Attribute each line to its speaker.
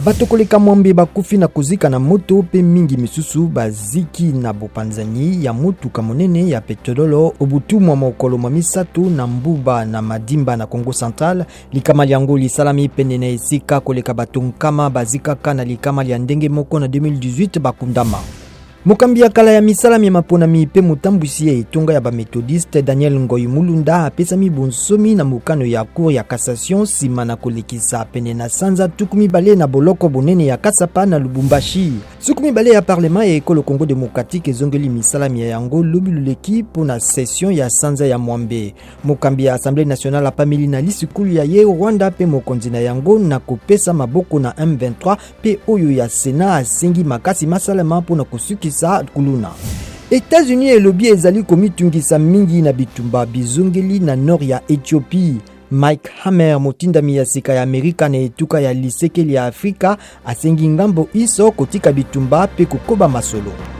Speaker 1: Bato koleka mwambe bakufi na kuzika na moto pe mingi misusu baziki na bopanzani ya mutuka monene ya petrolo obutu mwa mokolo mwa misatu na Mbuba na Madimba na Congo Central. Likama liango lisalami pene na esika koleka bato nkama bazikaka na likama lia ndenge moko na 2018 bakundama. Mokambi ya kala ya misala mi maponami pe motambusi ya etonga ya ba methodiste Daniel Ngoy Mulunda apesami bonsomi na mokano ya cour ya cassation sima na kolekisa pene na sanza tukumi bale na boloko bonene ya Kasapa na Lubumbashi. Sukumi bale ya parlement ya ekolo Congo Démocratique ezongeli misala mi ya yango lobiluleki pona session ya sanza ya Mwambe. Mokambi ya Assemblée nationale apameli na lisikulu ya ye Rwanda pe mokonzi na yango na kopesa maboko na M23 pe oyo ya Sénat asengi makasi masalama pona kusukisa kuluna. États-Unis elobi ezali komitungisa mingi na bitumba bizongeli na nord ya Ethiopie. Mike Hammer motindami ya sika ya Amerika na etuka ya lisekeli ya Afrika asengi ngambo iso kotika bitumba pe kukoba masolo.